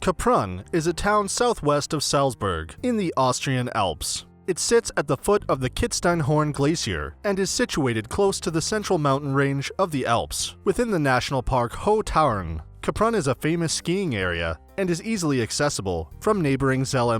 Kaprun is a town southwest of Salzburg in the Austrian Alps. It sits at the foot of the Kitzsteinhorn glacier and is situated close to the central mountain range of the Alps, within the national park Hohe Tauern. Kaprun is a famous skiing area and is easily accessible from neighboring Zell.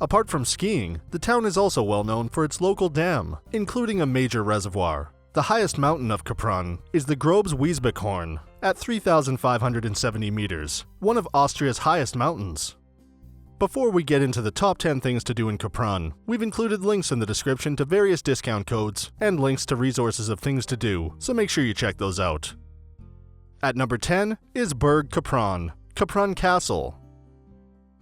Apart from skiing, the town is also well known for its local dam, including a major reservoir. The highest mountain of Kaprun is the Grobes-Wiesbachhorn, at 3,570 meters, one of Austria's highest mountains. Before we get into the top 10 things to do in Kaprun, we've included links in the description to various discount codes and links to resources of things to do, so make sure you check those out. At number 10 is Burg Kaprun, Kaprun Castle.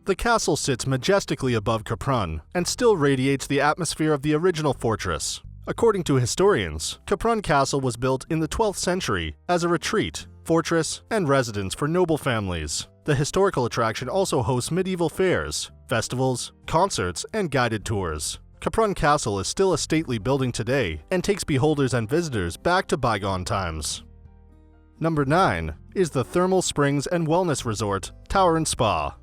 The castle sits majestically above Kaprun and still radiates the atmosphere of the original fortress. According to historians, Kaprun Castle was built in the 12th century as a retreat, fortress, and residence for noble families. The historical attraction also hosts medieval fairs, festivals, concerts, and guided tours. Kaprun Castle is still a stately building today and takes beholders and visitors back to bygone times. Number 9 is the Thermal Springs and Wellness Resort, Tauern Spa.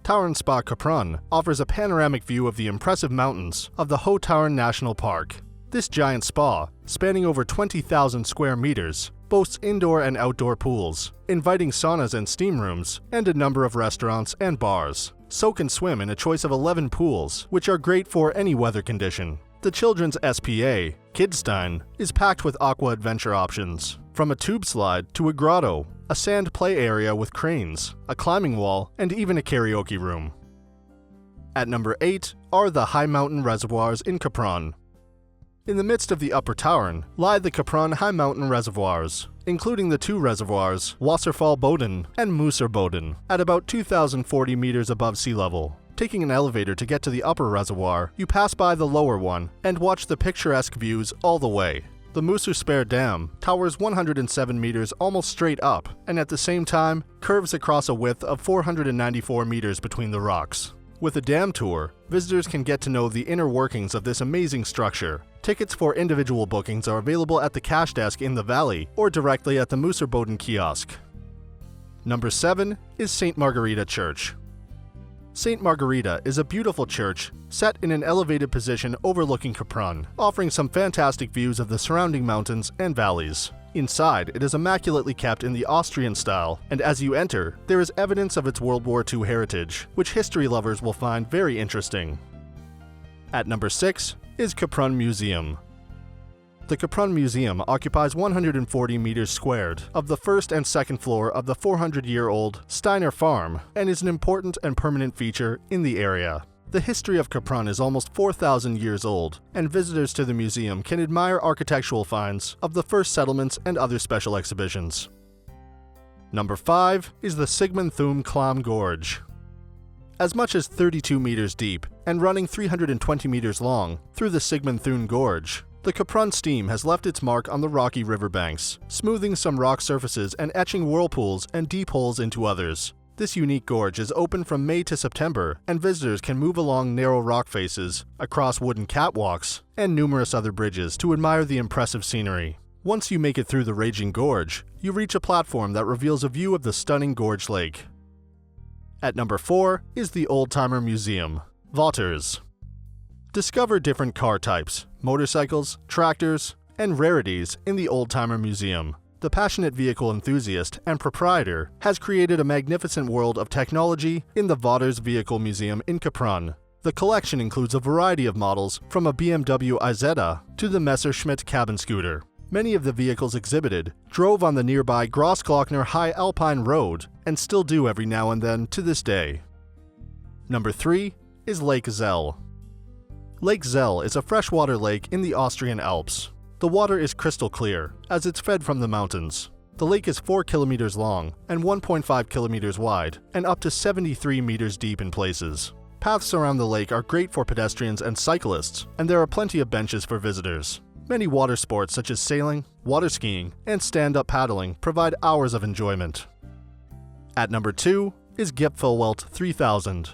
Tauern Spa Kaprun offers a panoramic view of the impressive mountains of the Hohe Tauern National Park. This giant spa, spanning over 20,000 square meters, boasts indoor and outdoor pools, inviting saunas and steam rooms, and a number of restaurants and bars. Soak and swim in a choice of 11 pools, which are great for any weather condition. The children's SPA, Kitzstein, is packed with aqua adventure options, from a tube slide to a grotto, a sand play area with cranes, a climbing wall, and even a karaoke room. At number 8 are the high mountain reservoirs in Kaprun. In the midst of the Upper Tauern lie the Kaprun High Mountain Reservoirs, including the two reservoirs, Wasserfall Boden and Musser Boden, at about 2,040 meters above sea level. Taking an elevator to get to the upper reservoir, you pass by the lower one and watch the picturesque views all the way. The Musser Dam towers 107 meters almost straight up, and at the same time, curves across a width of 494 meters between the rocks. With a dam tour, visitors can get to know the inner workings of this amazing structure. Tickets for individual bookings are available at the cash desk in the valley or directly at the Musser Boden kiosk. Number 7 is St. Margareta Church. St. Margareta is a beautiful church set in an elevated position overlooking Kaprun, offering some fantastic views of the surrounding mountains and valleys. Inside, it is immaculately kept in the Austrian style, and as you enter, there is evidence of its World War II heritage, which history lovers will find very interesting. At number 6 is Kaprun Museum. The Kaprun Museum occupies 140 meters squared of the first and second floor of the 400-year-old Steiner Farm and is an important and permanent feature in the area. The history of Kaprun is almost 4,000 years old, and visitors to the museum can admire architectural finds of the first settlements and other special exhibitions. Number 5 is the Sigmund Thum Klamm Gorge. As much as 32 meters deep and running 320 meters long through the Sigmund Thum Gorge, the Kaprun stream has left its mark on the rocky riverbanks, smoothing some rock surfaces and etching whirlpools and deep holes into others. This unique gorge is open from May to September, and visitors can move along narrow rock faces, across wooden catwalks, and numerous other bridges to admire the impressive scenery. Once you make it through the raging gorge, you reach a platform that reveals a view of the stunning gorge lake. At number 4 is the Oldtimer Museum, Wouters. Discover different car types, motorcycles, tractors, and rarities in the Oldtimer Museum. The passionate vehicle enthusiast and proprietor has created a magnificent world of technology in the Wouters Vehicle Museum in Kaprun. The collection includes a variety of models from a BMW Isetta to the Messerschmitt cabin scooter. Many of the vehicles exhibited drove on the nearby Grossglockner High Alpine Road and still do every now and then to this day. Number 3 is Lake Zell. Lake Zell is a freshwater lake in the Austrian Alps. The water is crystal clear, as it's fed from the mountains. The lake is 4 kilometers long and 1.5 kilometers wide, and up to 73 meters deep in places. Paths around the lake are great for pedestrians and cyclists, and there are plenty of benches for visitors. Many water sports such as sailing, water skiing, and stand-up paddling provide hours of enjoyment. At number 2 is Gipfelwelt 3000.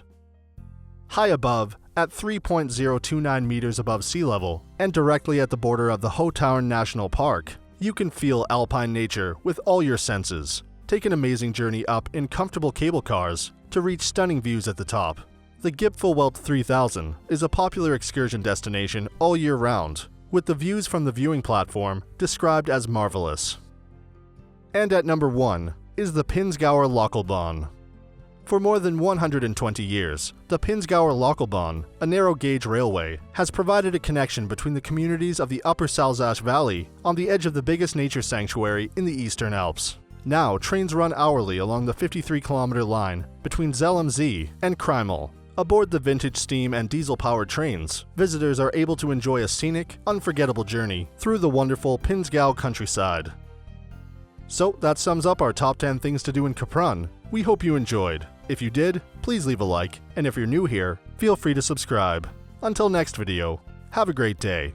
High above, at 3.029 meters above sea level, and directly at the border of the Hohe Tauern National Park, you can feel alpine nature with all your senses. Take an amazing journey up in comfortable cable cars, to reach stunning views at the top. The Gipfelwelt 3000 is a popular excursion destination all year round, with the views from the viewing platform described as marvelous. And at number 1 is the Pinzgauer Lokalbahn. For more than 120 years, the Pinzgauer Lokalbahn, a narrow-gauge railway, has provided a connection between the communities of the Upper Salzach Valley on the edge of the biggest nature sanctuary in the Eastern Alps. Now, trains run hourly along the 53-kilometer line between Zell am See and Kreimel. Aboard the vintage steam and diesel-powered trains, visitors are able to enjoy a scenic, unforgettable journey through the wonderful Pinzgau countryside. So that sums up our top 10 things to do in Kaprun. We hope you enjoyed. If you did, please leave a like, and if you're new here, feel free to subscribe. Until next video, have a great day.